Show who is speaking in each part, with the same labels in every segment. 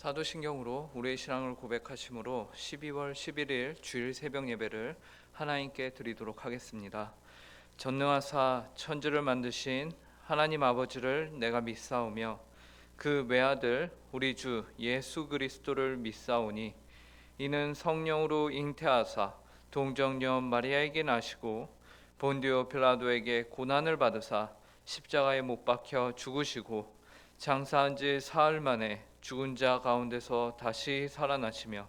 Speaker 1: 사도신경으로 우리의 신앙을 고백하심으로 12월 11일 주일 새벽 예배를 하나님께 드리도록 하겠습니다. 전능하사 천지를 만드신 하나님 아버지를 내가 믿사오며 그 외아들 우리 주 예수 그리스도를 믿사오니 이는 성령으로 잉태하사 동정녀 마리아에게 나시고 본디오 빌라도에게 고난을 받으사 십자가에 못 박혀 죽으시고 장사한 지 사흘 만에 죽은 자 가운데서 다시 살아나시며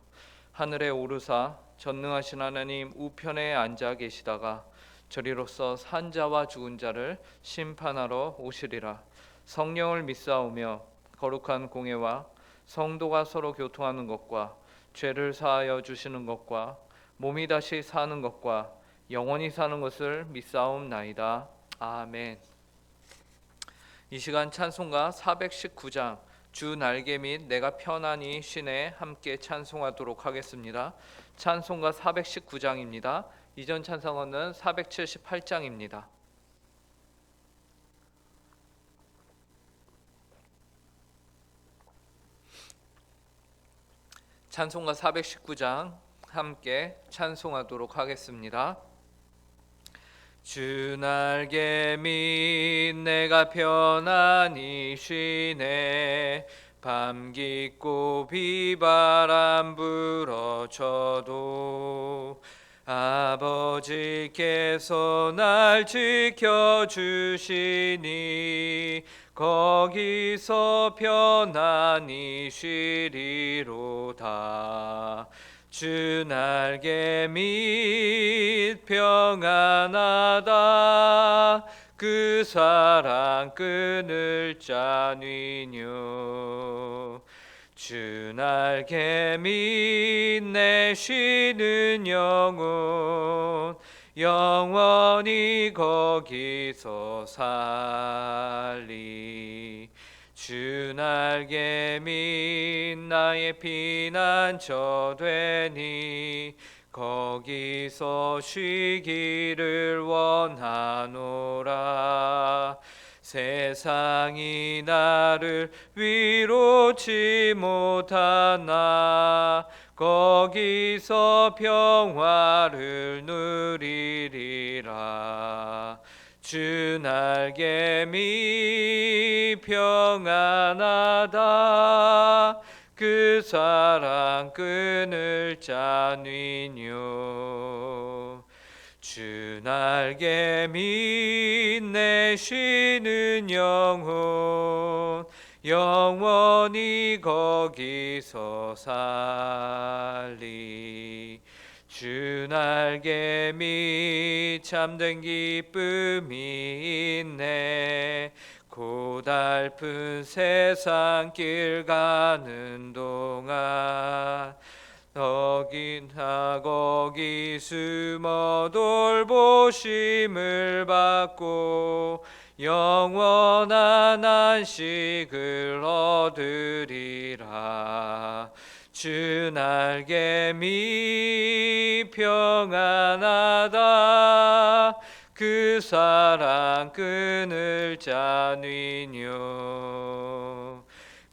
Speaker 1: 하늘에 오르사 전능하신 하나님 우편에 앉아 계시다가 저리로서 산 자와 죽은 자를 심판하러 오시리라. 성령을 믿사오며 거룩한 공예와 성도가 서로 교통하는 것과 죄를 사하여 주시는 것과 몸이 다시 사는 것과 영원히 사는 것을 믿사옵나이다. 아멘. 이 시간 찬송가 419장 주 날개 및 내가 편안히 쉬네 함께 찬송하도록 하겠습니다. 찬송가 419장입니다. 이전 찬송가는 478장입니다. 찬송가 419장 함께 찬송하도록 하겠습니다. 주 날개 및 내가 편안히 쉬네 밤 깊고 비바람 불어쳐도 아버지께서 날 지켜주시니 거기서 편안히 쉬리로다. 주 날개 및 평안하다 그 사랑 끊을 자니뇨. 주 날개 및 내 쉬는 영혼 영원히 거기서 살리. 주 날개 및 나의 피난처 되니 거기서 쉬기를 원하노라. 세상이 나를 위로치 못하나 거기서 평화를 누리리라. 주 날개 및 평안하다 그 사랑 끊을 자니뇨. 주 날개 및 내 쉬는 영혼 영원히 거기서 살리. 주 날개 및 참된 기쁨이 있네 고달픈 세상 길 가는 동안 거기 숨어 돌보심을 받고 영원한 안식을 얻으리라. 주 날개 및 평안하다 그 사랑 끊을 자니뇨.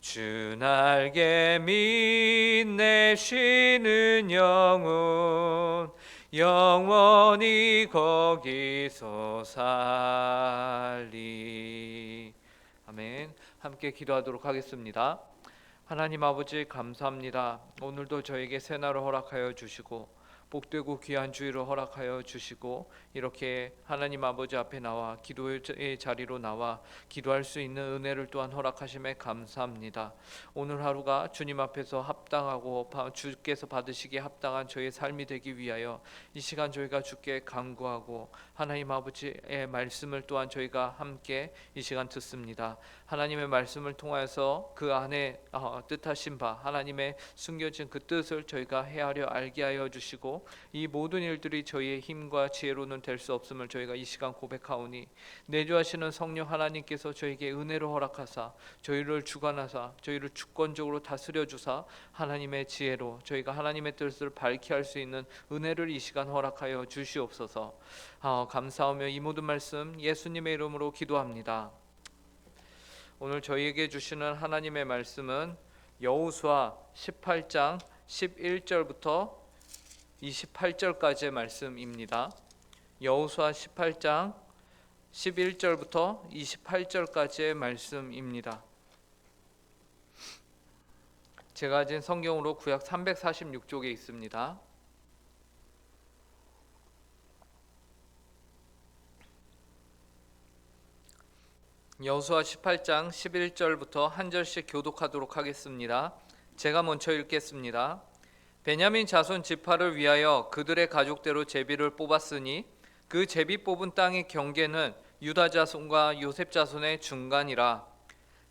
Speaker 1: 주 날개 및 내 쉬는 영혼 영원히 거기서 살리. 아멘. 함께 기도하도록 하겠습니다. 하나님 아버지 감사합니다. 오늘도 저에게 새날을 허락하여 주시고 복되고 귀한 주일을 허락하여 주시고 이렇게 하나님 아버지 앞에 나와 기도의 자리로 나와 기도할 수 있는 은혜를 또한 허락하심에 감사합니다. 오늘 하루가 주님 앞에서 합당하고 주께서 받으시기에 합당한 저의 삶이 되기 위하여 이 시간 저희가 주께 간구하고 하나님 아버지의 말씀을 또한 저희가 함께 이 시간 듣습니다. 하나님의 말씀을 통하여서 그 안에 뜻하신 바 하나님의 숨겨진 그 뜻을 저희가 헤아려 알게 하여 주시고 이 모든 일들이 저희의 힘과 지혜로는 될 수 없음을 저희가 이 시간 고백하오니 내주하시는 성령 하나님께서 저에게 은혜를 허락하사 저희를 주관하사 저희를 주권적으로 다스려 주사 하나님의 지혜로 저희가 하나님의 뜻을 밝히 할 수 있는 은혜를 이 시간 허락하여 주시옵소서. 감사하며 이 모든 말씀 예수님의 이름으로 기도합니다. 오늘 저희에게 주시는 하나님의 말씀은 여호수아 18장 11절부터 28절까지의 말씀입니다. 여호수아 18장 11절부터 28절까지의 말씀입니다. 제가 가진 성경으로 구약 346쪽에 있습니다. 여호수아 18장 11절부터 한 절씩 교독하도록 하겠습니다. 제가 먼저 읽겠습니다. 베냐민 자손 지파를 위하여 그들의 가족대로 제비를 뽑았으니 그 제비 뽑은 땅의 경계는 유다 자손과 요셉 자손의 중간이라.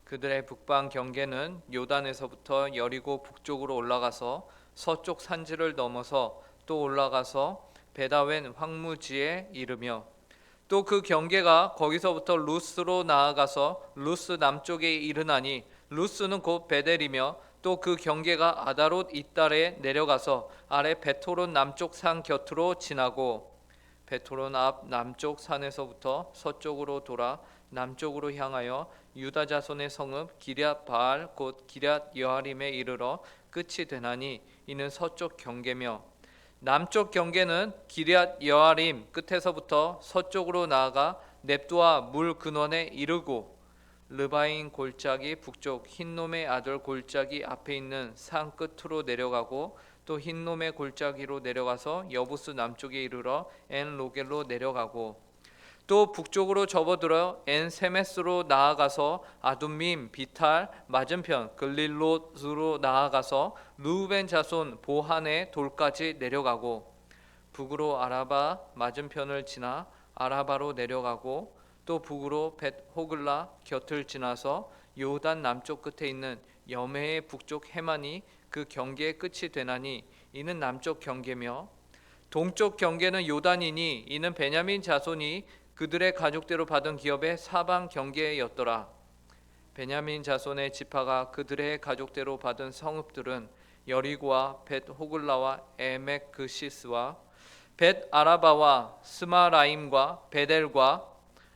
Speaker 1: 그들의 북방 경계는 요단에서부터 여리고 북쪽으로 올라가서 서쪽 산지를 넘어서 또 올라가서 베다웬 황무지에 이르며 또 그 경계가 거기서부터 루스로 나아가서 루스 남쪽에 이르나니 루스는 곧 베델이며 또 그 경계가 아다롯 이달에 내려가서 아래 베토론 남쪽 산 곁으로 지나고 베토론 앞 남쪽 산에서부터 서쪽으로 돌아 남쪽으로 향하여 유다 자손의 성읍 기럇 바알 곧 기럇 여아림에 이르러 끝이 되나니 이는 서쪽 경계며 남쪽 경계는 기럇 여아림 끝에서부터 서쪽으로 나아가 넵도아 물 근원에 이르고 르바인 골짜기 북쪽 흰놈의 아들 골짜기 앞에 있는 산 끝으로 내려가고 또 흰놈의 골짜기로 내려가서 여부스 남쪽에 이르러 엔 로겔로 내려가고 또 북쪽으로 접어들어 엔 세메스로 나아가서 아둠밈 비탈 맞은편 글릴롯으로 나아가서 루벤 자손 보한의 돌까지 내려가고 북으로 아라바 맞은편을 지나 아라바로 내려가고 또 북으로 벳 호글라 곁을 지나서 요단 남쪽 끝에 있는 여메의 북쪽 해만이 그 경계의 끝이 되나니 이는 남쪽 경계며 동쪽 경계는 요단이니 이는 베냐민 자손이 그들의 가족대로 받은 기업의 사방 경계였더라. 베냐민 자손의 지파가 그들의 가족대로 받은 성읍들은 여리고와 벳 호글라와 에멕 그시스와 벳 아라바와 스마라임과 베델과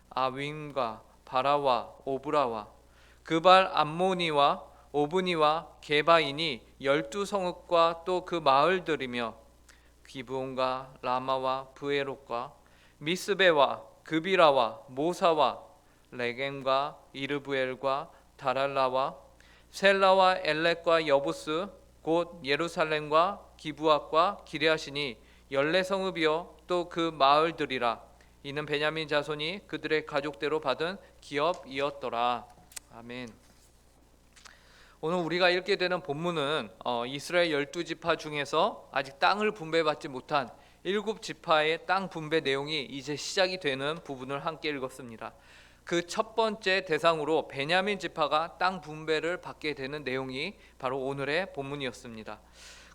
Speaker 1: 아윈과 바라와 오브라와 그발 암모니와 오브니와 게바인이 12성읍과 또 그 마을들이며 기브온과 라마와 브에롯과 미스베와 그비라와 모사와 레겐과 이르브엘과 다랄라와 셀라와 엘렉과 여부스 곧 예루살렘과 기브앗과 기럇이니 14성읍이요 또 그 마을들이라. 이는 베냐민 자손이 그들의 가족대로 받은 기업이었더라. 아멘. 오늘 우리가 읽게 되는 본문은 이스라엘 12지파 중에서 아직 땅을 분배받지 못한 7지파의 땅 분배 내용이 이제 시작이 되는 부분을 함께 읽었습니다. 그 첫 번째 대상으로 베냐민 지파가 땅 분배를 받게 되는 내용이 바로 오늘의 본문이었습니다.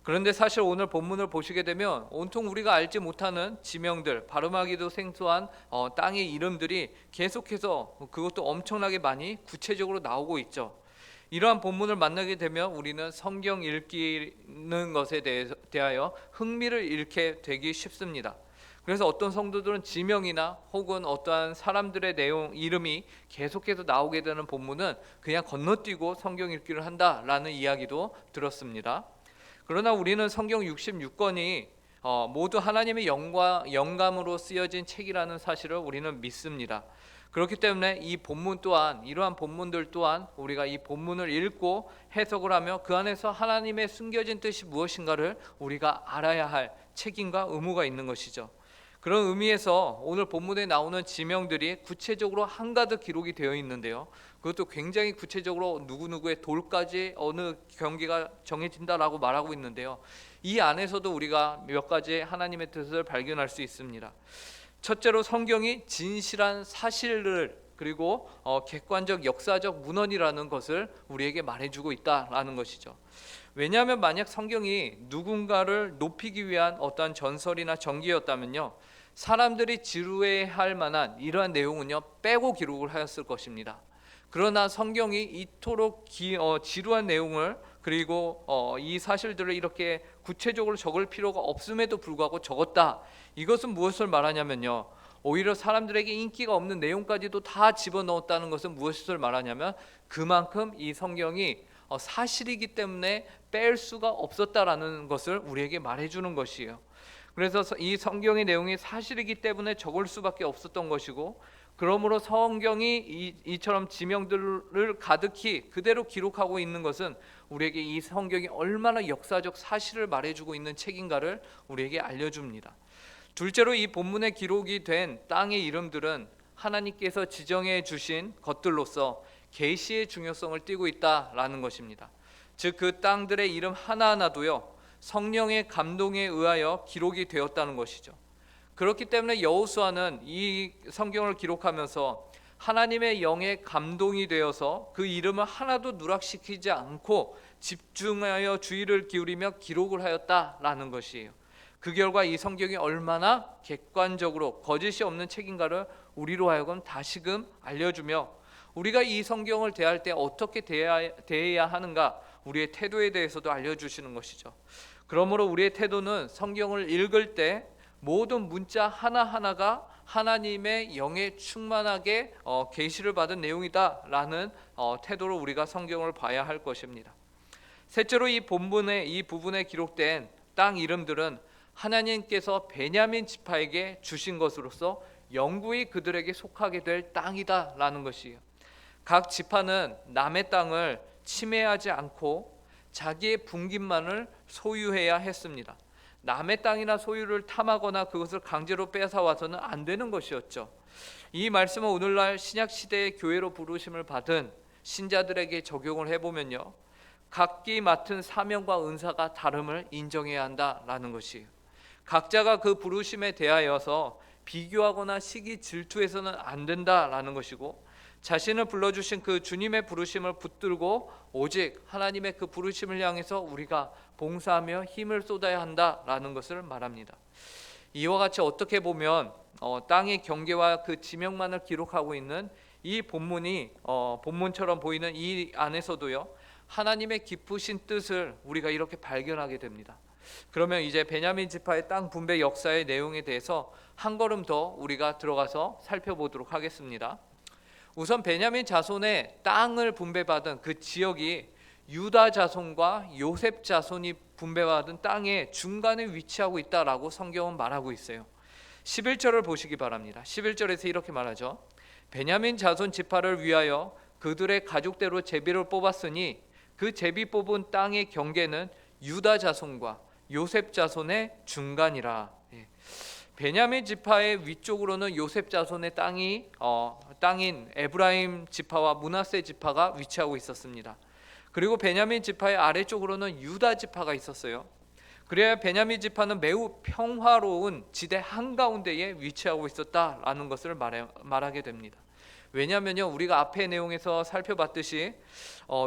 Speaker 1: 그런데 사실 오늘 본문을 보시게 되면 온통 우리가 알지 못하는 지명들, 발음하기도 생소한 땅의 이름들이 계속해서 그것도 엄청나게 많이 구체적으로 나오고 있죠. 이러한 본문을 만나게 되면 우리는 성경 읽기는 것에 대하여 흥미를 잃게 되기 쉽습니다. 그래서 어떤 성도들은 지명이나 혹은 어떠한 사람들의 내용, 이름이 계속해서 나오게 되는 본문은 그냥 건너뛰고 성경 읽기를 한다라는 이야기도 들었습니다. 그러나 우리는 성경 66권이 모두 하나님의 영감으로 쓰여진 책이라는 사실을 우리는 믿습니다. 그렇기 때문에 이 본문 또한, 이러한 본문들 또한 우리가 이 본문을 읽고 해석을 하며 그 안에서 하나님의 숨겨진 뜻이 무엇인가를 우리가 알아야 할 책임과 의무가 있는 것이죠. 그런 의미에서 오늘 본문에 나오는 지명들이 구체적으로 한가득 기록이 되어 있는데요, 그것도 굉장히 구체적으로 누구누구의 돌까지 어느 경계가 정해진다라고 말하고 있는데요, 이 안에서도 우리가 몇 가지 하나님의 뜻을 발견할 수 있습니다. 첫째로 성경이 진실한 사실을 그리고 객관적 역사적 문헌이라는 것을 우리에게 말해주고 있다라는 것이죠. 왜냐하면 만약 성경이 누군가를 높이기 위한 어떠한 전설이나 전기였다면요, 사람들이 지루해할 만한 이러한 내용은요 빼고 기록을 하였을 것입니다. 그러나 성경이 이토록 지루한 내용을 그리고 이 사실들을 이렇게 구체적으로 적을 필요가 없음에도 불구하고 적었다. 이것은 무엇을 말하냐면요, 오히려 사람들에게 인기가 없는 내용까지도 다 집어넣었다는 것은 무엇을 말하냐면 그만큼 이 성경이 사실이기 때문에 뺄 수가 없었다라는 것을 우리에게 말해주는 것이에요. 그래서 이 성경의 내용이 사실이기 때문에 적을 수밖에 없었던 것이고, 그러므로 성경이 이처럼 지명들을 가득히 그대로 기록하고 있는 것은 우리에게 이 성경이 얼마나 역사적 사실을 말해주고 있는 책인가를 우리에게 알려줍니다. 둘째로 이 본문에 기록이 된 땅의 이름들은 하나님께서 지정해 주신 것들로서 계시의 중요성을 띠고 있다라는 것입니다. 즉 그 땅들의 이름 하나하나도요, 성령의 감동에 의하여 기록이 되었다는 것이죠. 그렇기 때문에 여호수아는 이 성경을 기록하면서 하나님의 영에 감동이 되어서 그 이름을 하나도 누락시키지 않고 집중하여 주의를 기울이며 기록을 하였다라는 것이에요. 그 결과 이 성경이 얼마나 객관적으로 거짓이 없는 책인가를 우리로 하여금 다시금 알려주며, 우리가 이 성경을 대할 때 어떻게 대해야 하는가, 우리의 태도에 대해서도 알려주시는 것이죠. 그러므로 우리의 태도는 성경을 읽을 때 모든 문자 하나하나가 하나님의 영에 충만하게 계시를 받은 내용이다라는 태도로 우리가 성경을 봐야 할 것입니다. 셋째로 이 부분에 기록된 땅 이름들은 하나님께서 베냐민 지파에게 주신 것으로서 영구히 그들에게 속하게 될 땅이다라는 것이에요. 각 지파는 남의 땅을 침해하지 않고 자기의 분깃만을 소유해야 했습니다. 남의 땅이나 소유를 탐하거나 그것을 강제로 뺏어와서는 안 되는 것이었죠. 이 말씀은 오늘날 신약시대의 교회로 부르심을 받은 신자들에게 적용을 해보면요, 각기 맡은 사명과 은사가 다름을 인정해야 한다라는 것이에요. 각자가 그 부르심에 대하여서 비교하거나 시기 질투해서는 안 된다라는 것이고, 자신을 불러주신 그 주님의 부르심을 붙들고 오직 하나님의 그 부르심을 향해서 우리가 봉사하며 힘을 쏟아야 한다라는 것을 말합니다. 이와 같이 어떻게 보면 땅의 경계와 그 지명만을 기록하고 있는 이 본문이 본문처럼 보이는 이 안에서도요, 하나님의 깊으신 뜻을 우리가 이렇게 발견하게 됩니다. 그러면 이제 베냐민 지파의 땅 분배 역사의 내용에 대해서 한 걸음 더 우리가 들어가서 살펴보도록 하겠습니다. 우선 베냐민 자손의 땅을 분배받은 그 지역이 유다 자손과 요셉 자손이 분배받은 땅의 중간에 위치하고 있다라고 성경은 말하고 있어요. 11절을 보시기 바랍니다. 11절에서 이렇게 말하죠. 베냐민 자손 지파를 위하여 그들의 가족대로 제비를 뽑았으니 그 제비 뽑은 땅의 경계는 유다 자손과 요셉 자손의 중간이라. 베냐민 지파의 위쪽으로는 요셉 자손의 땅인 에브라임 지파와 므낫세 지파가 위치하고 있었습니다. 그리고 베냐민 지파의 아래쪽으로는 유다 지파가 있었어요. 그래야 베냐민 지파는 매우 평화로운 지대 한가운데에 위치하고 있었다라는 것을 말하게 됩니다. 왜냐하면요, 우리가 앞의 내용에서 살펴봤듯이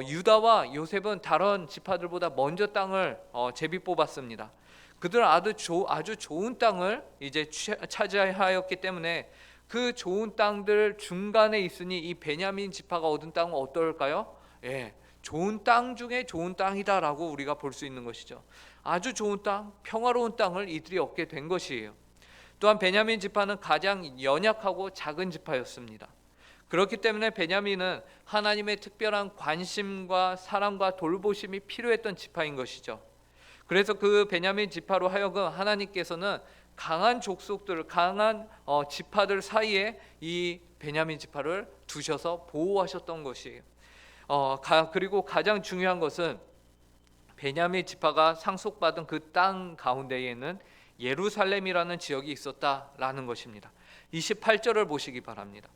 Speaker 1: 유다와 요셉은 다른 지파들보다 먼저 땅을 제비 뽑았습니다. 그들은 아주 좋은 땅을 이제 차지하였기 때문에 그 좋은 땅들 중간에 있으니 이 베냐민 지파가 얻은 땅은 어떨까요? 좋은 땅 중에 좋은 땅이다라고 우리가 볼 수 있는 것이죠. 아주 좋은 땅, 평화로운 땅을 이들이 얻게 된 것이에요. 또한 베냐민 지파는 가장 연약하고 작은 지파였습니다. 그렇기 때문에 베냐민은 하나님의 특별한 관심과 사랑과 돌보심이 필요했던 지파인 것이죠. 그래서 그 베냐민 지파로 하여금 하나님께서는 강한 족속들, 강한 지파들 사이에 이 베냐민 지파를 두셔서 보호하셨던 것이에요. 그리고 가장 중요한 것은 베냐민 지파가 상속받은 그 땅 가운데에는 예루살렘이라는 지역이 있었다라는 것입니다. 28절을 보시기 바랍니다.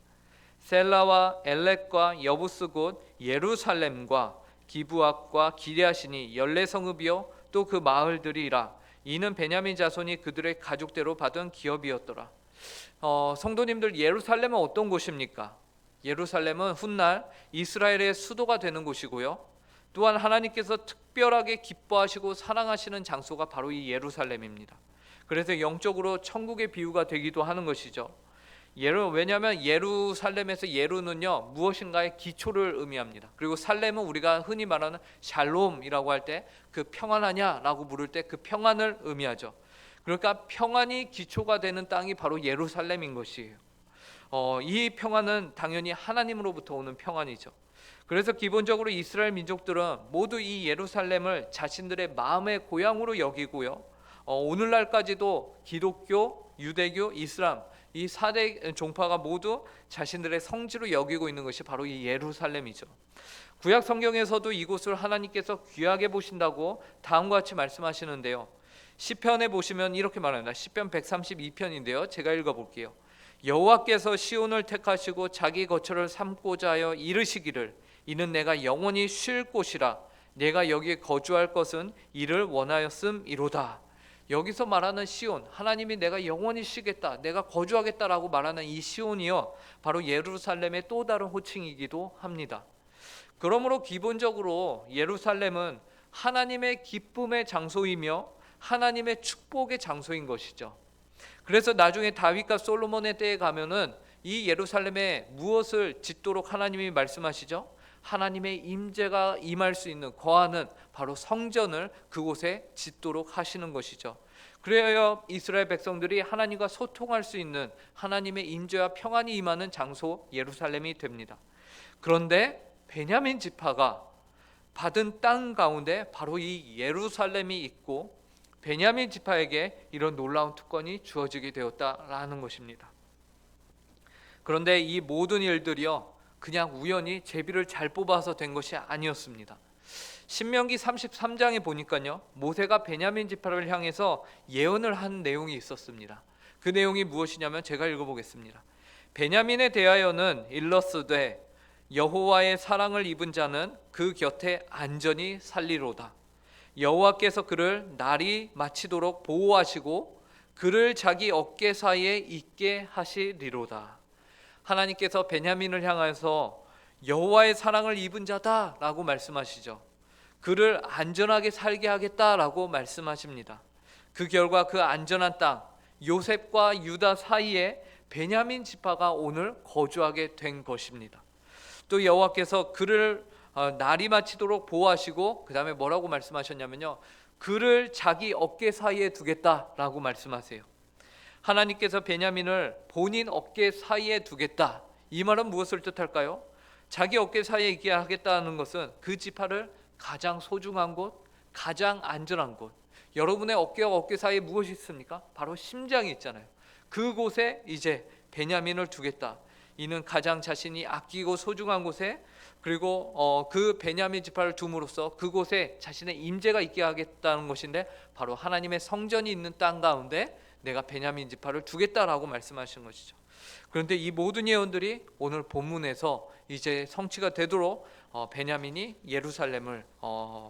Speaker 1: 셀라와 엘렉과 여부스 곧 예루살렘과 기브앗과 기럇이니 14성읍이요 또 그 마을들이라. 이는 베냐민 자손이 그들의 가족대로 받은 기업이었더라. 성도님들, 예루살렘은 어떤 곳입니까? 예루살렘은 훗날 이스라엘의 수도가 되는 곳이고요, 또한 하나님께서 특별하게 기뻐하시고 사랑하시는 장소가 바로 이 예루살렘입니다. 그래서 영적으로 천국의 비유가 되기도 하는 것이죠. 왜냐하면 예루살렘에서 예루는요 무엇인가의 기초를 의미합니다. 그리고 살렘은 우리가 흔히 말하는 샬롬이라고 할 때 그 평안하냐라고 물을 때 그 평안을 의미하죠. 그러니까 평안이 기초가 되는 땅이 바로 예루살렘인 것이에요. 이 평안은 당연히 하나님으로부터 오는 평안이죠. 그래서 기본적으로 이스라엘 민족들은 모두 이 예루살렘을 자신들의 마음의 고향으로 여기고요. 오늘날까지도 기독교, 유대교, 이슬람 이 4대 종파가 모두 자신들의 성지로 여기고 있는 것이 바로 이 예루살렘이죠. 구약 성경에서도 이곳을 하나님께서 귀하게 보신다고 다음과 같이 말씀하시는데요. 시편에 보시면 이렇게 말합니다. 시편 132편인데요. 제가 읽어볼게요. 여호와께서 시온을 택하시고 자기 거처를 삼고자 하여 이르시기를 이는 내가 영원히 쉴 곳이라 내가 여기에 거주할 것은 이를 원하였음이로다. 여기서 말하는 시온, 하나님이 내가 영원히 쉬겠다, 내가 거주하겠다라고 말하는 이 시온이요, 바로 예루살렘의 또 다른 호칭이기도 합니다. 그러므로 기본적으로 예루살렘은 하나님의 기쁨의 장소이며 하나님의 축복의 장소인 것이죠. 그래서 나중에 다윗과 솔로몬의 때에 가면은 이 예루살렘에 무엇을 짓도록 하나님이 말씀하시죠? 하나님의 임재가 임할 수 있는 거하는 바로 성전을 그곳에 짓도록 하시는 것이죠. 그래야 이스라엘 백성들이 하나님과 소통할 수 있는 하나님의 임재와 평안이 임하는 장소 예루살렘이 됩니다. 그런데 베냐민 지파가 받은 땅 가운데 바로 이 예루살렘이 있고 베냐민 지파에게 이런 놀라운 특권이 주어지게 되었다라는 것입니다. 그런데 이 모든 일들이요, 그냥 우연히 제비를 잘 뽑아서 된 것이 아니었습니다. 신명기 33장에 보니까요, 모세가 베냐민 지파를 향해서 예언을 한 내용이 있었습니다. 그 내용이 무엇이냐면 제가 읽어보겠습니다. 베냐민에 대하여는 일러스되 여호와의 사랑을 입은 자는 그 곁에 안전히 살리로다. 여호와께서 그를 날이 마치도록 보호하시고 그를 자기 어깨 사이에 있게 하시리로다. 하나님께서 베냐민을 향해서 여호와의 사랑을 입은 자다라고 말씀하시죠. 그를 안전하게 살게 하겠다라고 말씀하십니다. 그 결과 그 안전한 땅 요셉과 유다 사이에 베냐민 지파가 오늘 거주하게 된 것입니다. 또 여호와께서 그를 날이 마치도록 보호하시고 그 다음에 뭐라고 말씀하셨냐면요, 그를 자기 어깨 사이에 두겠다라고 말씀하세요. 하나님께서 베냐민을 본인 어깨 사이에 두겠다, 이 말은 무엇을 뜻할까요? 자기 어깨 사이에 있게 하겠다는 것은 그 지파를 가장 소중한 곳, 가장 안전한 곳, 여러분의 어깨와 어깨 사이에 무엇이 있습니까? 바로 심장이 있잖아요. 그곳에 이제 베냐민을 두겠다. 이는 가장 자신이 아끼고 소중한 곳에, 그리고 그 베냐민 지파를 둠으로써 그곳에 자신의 임재가 있게 하겠다는 것인데, 바로 하나님의 성전이 있는 땅 가운데 내가 베냐민 지파를 두겠다라고 말씀하시는 것이죠. 그런데 이 모든 예언들이 오늘 본문에서 이제 성취가 되도록 베냐민이 예루살렘을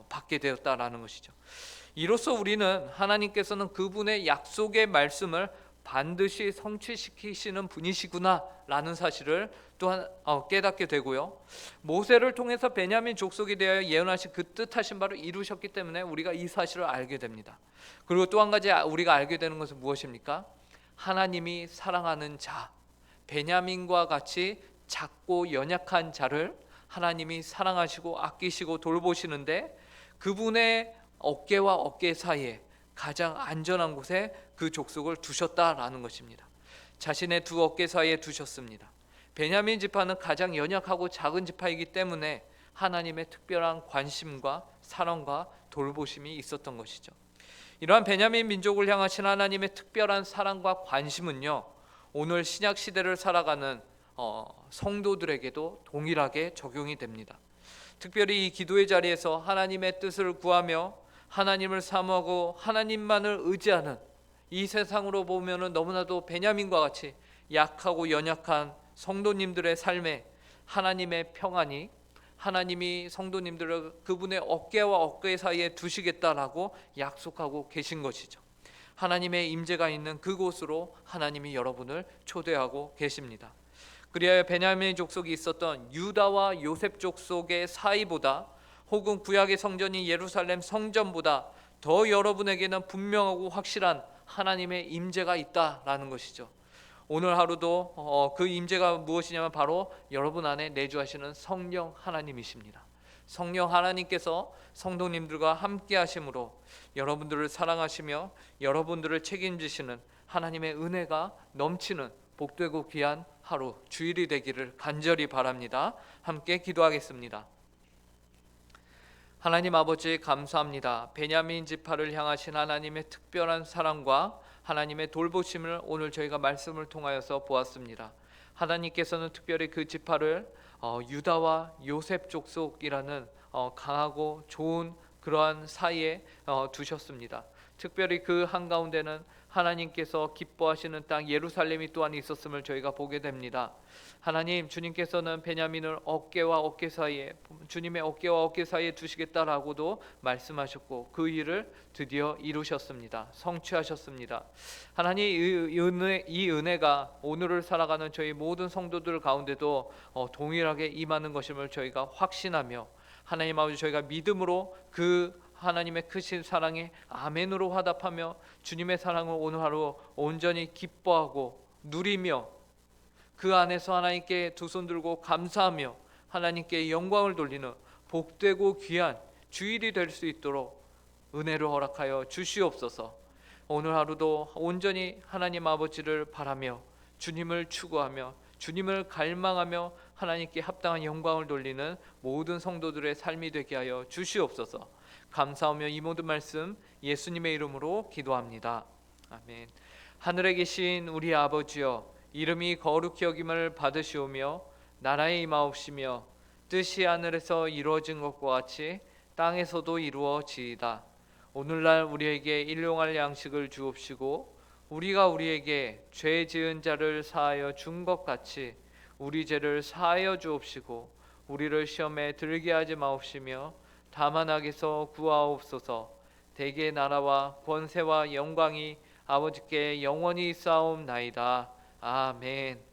Speaker 1: 받게 되었다라는 것이죠. 이로써 우리는 하나님께서는 그분의 약속의 말씀을 반드시 성취시키시는 분이시구나라는 사실을 또한 깨닫게 되고요. 모세를 통해서 베냐민 족속에 대하여 예언하신 그 뜻하신 바를 이루셨기 때문에 우리가 이 사실을 알게 됩니다. 그리고 또 한 가지 우리가 알게 되는 것은 무엇입니까? 하나님이 사랑하는 자, 베냐민과 같이 작고 연약한 자를 하나님이 사랑하시고 아끼시고 돌보시는데, 그분의 어깨와 어깨 사이에 가장 안전한 곳에 그 족속을 두셨다라는 것입니다. 자신의 두 어깨 사이에 두셨습니다. 베냐민 지파는 가장 연약하고 작은 지파이기 때문에 하나님의 특별한 관심과 사랑과 돌보심이 있었던 것이죠. 이러한 베냐민 민족을 향하신 하나님의 특별한 사랑과 관심은요, 오늘 신약 시대를 살아가는 성도들에게도 동일하게 적용이 됩니다. 특별히 이 기도의 자리에서 하나님의 뜻을 구하며 하나님을 사모하고 하나님만을 의지하는, 이 세상으로 보면은 너무나도 베냐민과 같이 약하고 연약한 성도님들의 삶에 하나님의 평안이, 하나님이 성도님들을 그분의 어깨와 어깨 사이에 두시겠다라고 약속하고 계신 것이죠. 하나님의 임재가 있는 그곳으로 하나님이 여러분을 초대하고 계십니다. 그리하여 베냐민 족속이 있었던 유다와 요셉 족속의 사이보다, 혹은 구약의 성전인 예루살렘 성전보다 더 여러분에게는 분명하고 확실한 하나님의 임재가 있다라는 것이죠. 오늘 하루도 그 임재가 무엇이냐면 바로 여러분 안에 내주하시는 성령 하나님이십니다. 성령 하나님께서 성도님들과 함께 하심으로 여러분들을 사랑하시며 여러분들을 책임지시는 하나님의 은혜가 넘치는 복되고 귀한 하루 주일이 되기를 간절히 바랍니다. 함께 기도하겠습니다. 하나님 아버지 감사합니다. 베냐민 지파를 향하신 하나님의 특별한 사랑과 하나님의 돌보심을 오늘 저희가 말씀을 통하여서 보았습니다. 하나님께서는 특별히 그 지파를 유다와 요셉 족속이라는 강하고 좋은 그러한 사이에 두셨습니다. 특별히 그 한가운데는 하나님께서 기뻐하시는 땅 예루살렘이 또한 있었음을 저희가 보게 됩니다. 하나님, 주님께서는 베냐민을 어깨와 어깨 사이에, 주님의 어깨와 어깨 사이에 두시겠다라고도 말씀하셨고 그 일을 드디어 이루셨습니다. 성취하셨습니다. 하나님, 이 은혜가 오늘을 살아가는 저희 모든 성도들 가운데도 동일하게 임하는 것임을 저희가 확신하며, 하나님 아버지, 저희가 믿음으로 그 하나님의 크신 사랑에 아멘으로 화답하며 주님의 사랑을 오늘 하루 온전히 기뻐하고 누리며 그 안에서 하나님께 두 손 들고 감사하며 하나님께 영광을 돌리는 복되고 귀한 주일이 될 수 있도록 은혜를 허락하여 주시옵소서. 오늘 하루도 온전히 하나님 아버지를 바라며 주님을 추구하며 주님을 갈망하며 하나님께 합당한 영광을 돌리는 모든 성도들의 삶이 되게 하여 주시옵소서. 감사하며 이 모든 말씀 예수님의 이름으로 기도합니다. 아멘. 하늘에 계신 우리 아버지여, 이름이 거룩히 여김을 받으시오며 나라의 임하옵시며 뜻이 하늘에서 이루어진 것과 같이 땅에서도 이루어지이다. 오늘날 우리에게 일용할 양식을 주옵시고 우리가 우리에게 죄 지은 자를 사하여 준 것 같이 우리 죄를 사하여 주옵시고 우리를 시험에 들게 하지 마옵시며 다만 악에서 구하옵소서. 대개 나라와 권세와 영광이 아버지께 영원히 쌓옵나이다. 아멘.